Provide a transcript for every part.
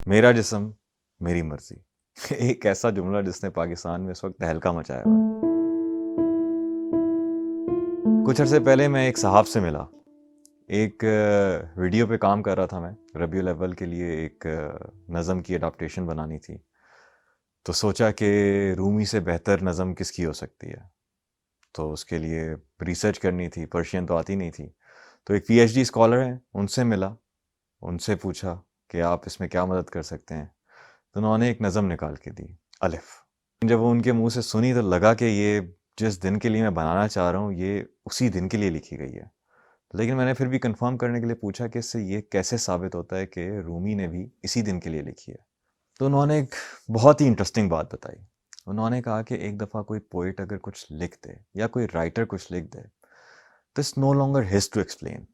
میرا جسم میری مرضی ایک ایسا جملہ جس نے پاکستان میں اس وقت تہلکہ مچایا ہوا ہے۔ کچھ عرصے پہلے میں ایک صحافی سے ملا، ایک ویڈیو پہ کام کر رہا تھا میں، ربیع الاول کے لیے ایک نظم کی اڈاپٹیشن بنانی تھی، تو سوچا کہ رومی سے بہتر نظم کس کی ہو سکتی ہے، تو اس کے لیے ریسرچ کرنی تھی، پرشین تو آتی نہیں تھی، تو ایک پی ایچ ڈی اسکالر ہیں، ان سے ملا، ان سے پوچھا کہ آپ اس میں کیا مدد کر سکتے ہیں، تو انہوں نے ایک نظم نکال کے دی، الف۔ جب وہ ان کے منہ سے سنی تو لگا کہ یہ جس دن کے لیے میں بنانا چاہ رہا ہوں یہ اسی دن کے لیے لکھی گئی ہے، لیکن میں نے پھر بھی کنفرم کرنے کے لیے پوچھا کہ اس سے یہ کیسے ثابت ہوتا ہے کہ رومی نے بھی اسی دن کے لیے لکھی ہے، تو انہوں نے ایک بہت ہی انٹرسٹنگ بات بتائی۔ انہوں نے کہا کہ ایک دفعہ کوئی پوئٹ اگر کچھ لکھ دے یا کوئی رائٹر کچھ لکھ دے تو it's no longer his to explain,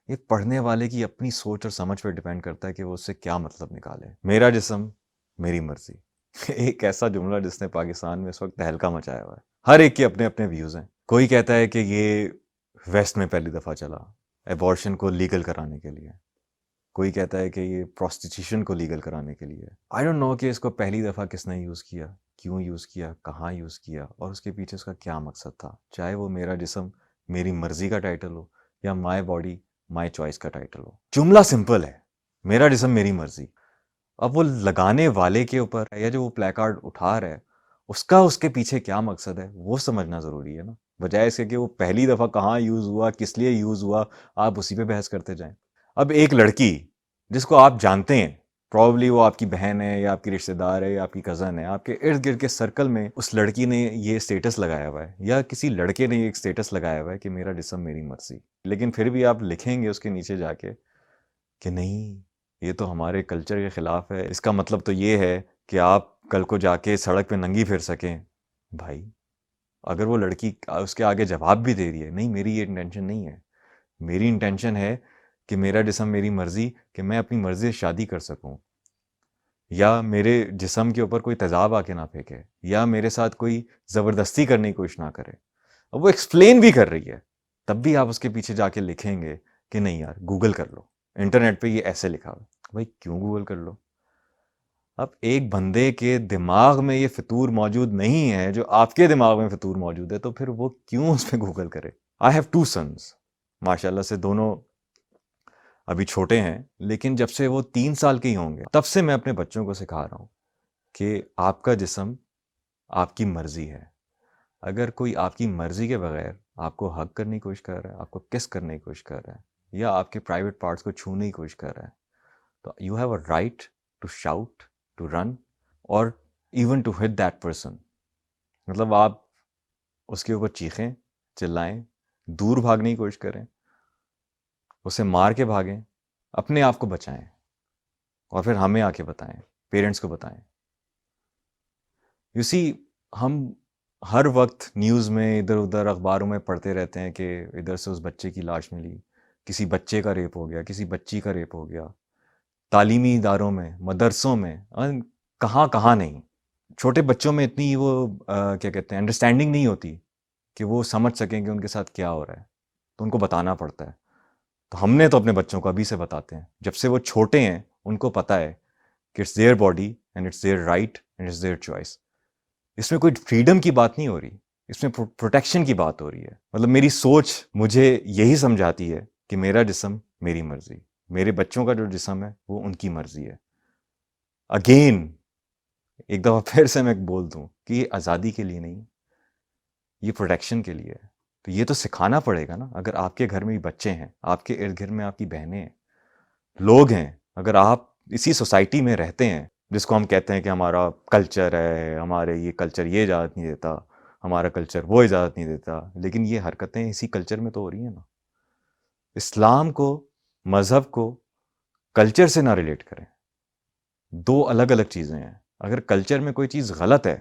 یہ پڑھنے والے کی اپنی سوچ اور سمجھ پہ ڈیپینڈ کرتا ہے کہ وہ اس سے کیا مطلب نکالے۔ میرا جسم میری مرضی ایک ایسا جملہ جس نے پاکستان میں اس وقت تہلکہ مچایا ہوا ہے۔ ہر ایک کے اپنے اپنے ویوز ہیں، کوئی کہتا ہے کہ یہ ویسٹ میں پہلی دفعہ چلا ایبورشن کو لیگل کرانے کے لیے، کوئی کہتا ہے کہ یہ پروسٹیٹیوشن کو لیگل کرانے کے لیے۔ آئی ڈونٹ نو کہ اس کو پہلی دفعہ کس نے یوز کیا، کیوں یوز کیا، کہاں یوز کیا، اور اس کے پیچھے اس کا کیا مقصد تھا، چاہے وہ میرا جسم میری مرضی کا ٹائٹل ہو یا مائی باڈی مائی چوائس کا ٹائٹل ہو۔ جملہ سمپل ہے، میرا جسم میری مرضی۔ اب وہ لگانے والے کے اوپر یا جو وہ پلے کارڈ اٹھا رہا ہے اس کے پیچھے کیا مقصد ہے وہ سمجھنا ضروری ہے نا، بجائے اس کے کہ وہ پہلی دفعہ کہاں یوز ہوا، کس لیے یوز ہوا، آپ اسی پہ بحث کرتے جائیں۔ اب ایک لڑکی جس کو آپ جانتے ہیں، پروبلی وہ آپ کی بہن ہے یا آپ کی رشتہ دار ہے یا آپ کی کزن ہے، آپ کے ارد گرد کے سرکل میں اس لڑکی نے یہ سٹیٹس لگایا ہوا ہے یا کسی لڑکے نے یہ سٹیٹس لگایا ہوا ہے کہ میرا جسم میری مرضی، لیکن پھر بھی آپ لکھیں گے اس کے نیچے جا کے کہ نہیں یہ تو ہمارے کلچر کے خلاف ہے، اس کا مطلب تو یہ ہے کہ آپ کل کو جا کے سڑک پہ ننگی پھر سکیں۔ بھائی اگر وہ لڑکی اس کے آگے جواب بھی دے رہی ہے نہیں میری یہ انٹینشن نہیں ہے، میری انٹینشن ہے کہ میرا جسم میری مرضی، کہ میں اپنی مرضی سے شادی کر سکوں، یا میرے جسم کے اوپر کوئی تیزاب آ کے نہ پھینکے، یا میرے ساتھ کوئی زبردستی کرنے کی کوشش نہ کرے، اب وہ ایکسپلین بھی کر رہی ہے، تب بھی آپ اس کے پیچھے جا کے لکھیں گے کہ نہیں یار گوگل کر لو، انٹرنیٹ پہ یہ ایسے لکھا ہوا ہے۔ بھائی کیوں گوگل کر لو؟ اب ایک بندے کے دماغ میں یہ فطور موجود نہیں ہے جو آپ کے دماغ میں فطور موجود ہے، تو پھر وہ کیوں اس پہ گوگل کرے؟ آئی ہیو 2 sons، ماشاءاللہ سے دونوں ابھی چھوٹے ہیں، لیکن جب سے وہ 3 سال کے ہی ہوں گے تب سے میں اپنے بچوں کو سکھا رہا ہوں کہ آپ کا جسم آپ کی مرضی ہے، اگر کوئی آپ کی مرضی کے بغیر آپ کو ہگ کرنے کی کوشش کر رہا ہے، آپ کو کس کرنے کی کوشش کر رہا ہے، یا آپ کے پرائیویٹ پارٹس کو چھونے کی کوشش کر رہا ہے، تو you have a right to shout, to run, اور even to hit that person. مطلب آپ اس کے اوپر چیخیں، چلائیں، دور بھاگنے کی کوشش کریں، اسے مار کے بھاگیں، اپنے آپ کو بچائیں، اور پھر ہمیں آ کے بتائیں، پیرنٹس کو بتائیں۔ یو سی ہم ہر وقت نیوز میں ادھر ادھر اخباروں میں پڑھتے رہتے ہیں کہ ادھر سے اس بچے کی لاش ملی، کسی بچے کا ریپ ہو گیا، کسی بچی کا ریپ ہو گیا، تعلیمی اداروں میں، مدرسوں میں، کہاں کہاں نہیں۔ چھوٹے بچوں میں اتنی وہ کیا کہتے ہیں انڈرسٹینڈنگ نہیں ہوتی کہ وہ سمجھ سکیں کہ ان کے ساتھ کیا ہو رہا ہے، تو ان کو بتانا پڑتا ہے۔ تو ہم نے تو اپنے بچوں کو ابھی سے بتاتے ہیں، جب سے وہ چھوٹے ہیں ان کو پتہ ہے کہ it's their body and it's their right and it's their choice. اس میں کوئی فریڈم کی بات نہیں ہو رہی، اس میں پروٹیکشن کی بات ہو رہی ہے۔ مطلب میری سوچ مجھے یہی سمجھاتی ہے کہ میرا جسم میری مرضی، میرے بچوں کا جو جسم ہے وہ ان کی مرضی ہے۔ اگین ایک دفعہ پھر سے میں بول دوں کہ یہ آزادی کے لیے نہیں، یہ پروٹیکشن کے لیے ہے۔ تو یہ تو سکھانا پڑے گا نا، اگر آپ کے گھر میں بھی بچے ہیں، آپ کے ارد گرد میں آپ کی بہنیں ہیں، لوگ ہیں، اگر آپ اسی سوسائٹی میں رہتے ہیں جس کو ہم کہتے ہیں کہ ہمارا کلچر ہے، ہمارے یہ کلچر یہ اجازت نہیں دیتا، ہمارا کلچر وہ اجازت نہیں دیتا، لیکن یہ حرکتیں اسی کلچر میں تو ہو رہی ہیں نا۔ اسلام کو، مذہب کو کلچر سے نہ ریلیٹ کریں، دو الگ الگ چیزیں ہیں۔ اگر کلچر میں کوئی چیز غلط ہے،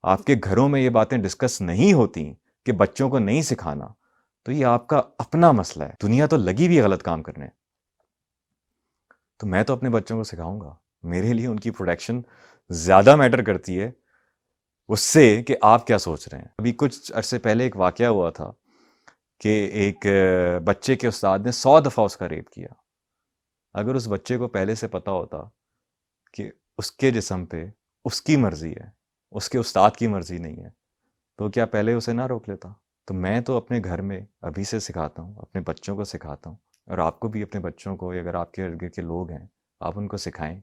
آپ کے گھروں میں یہ باتیں ڈسکس نہیں ہوتی کہ بچوں کو نہیں سکھانا، تو یہ آپ کا اپنا مسئلہ ہے، دنیا تو لگی بھی غلط کام کرنے۔ تو میں تو اپنے بچوں کو سکھاؤں گا، میرے لیے ان کی پروٹیکشن زیادہ میٹر کرتی ہے اس سے کہ آپ کیا سوچ رہے ہیں۔ ابھی کچھ عرصے پہلے ایک واقعہ ہوا تھا کہ ایک بچے کے استاد نے 100 دفعہ اس کا ریپ کیا۔ اگر اس بچے کو پہلے سے پتا ہوتا کہ اس کے جسم پہ اس کی مرضی ہے، اس کے استاد کی مرضی نہیں ہے، تو کیا پہلے اسے نہ روک لیتا؟ تو میں تو اپنے گھر میں ابھی سے سکھاتا ہوں، اپنے بچوں کو سکھاتا ہوں، اور آپ کو بھی اپنے بچوں کو، یا اگر آپ کے ارد گرد کے لوگ ہیں آپ ان کو سکھائیں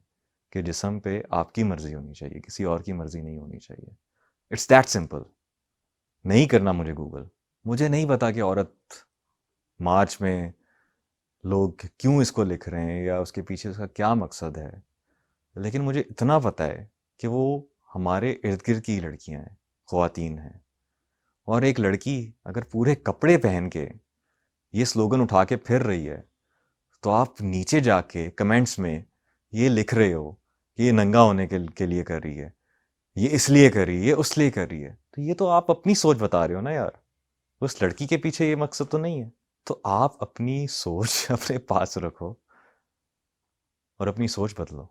کہ جسم پہ آپ کی مرضی ہونی چاہیے، کسی اور کی مرضی نہیں ہونی چاہیے. It's that simple. نہیں کرنا مجھے گوگل. مجھے نہیں پتا کہ عورت مارچ میں لوگ کیوں اس کو لکھ رہے ہیں یا اس کے پیچھے اس کا کیا مقصد ہے، لیکن مجھے اتنا پتہ ہے کہ وہ ہمارے ارد گرد کی لڑکیاں ہیں، خواتین ہیں. اور ایک لڑکی اگر پورے کپڑے پہن کے یہ سلوگن اٹھا کے پھر رہی ہے، تو آپ نیچے جا کے کمنٹس میں یہ لکھ رہے ہو کہ یہ ننگا ہونے کے لیے کر رہی ہے، یہ اس لیے کر رہی ہے، یہ اس لیے کر رہی ہے، تو یہ تو آپ اپنی سوچ بتا رہے ہو نا یار. اس لڑکی کے پیچھے یہ مقصد تو نہیں ہے. تو آپ اپنی سوچ اپنے پاس رکھو اور اپنی سوچ بدلو.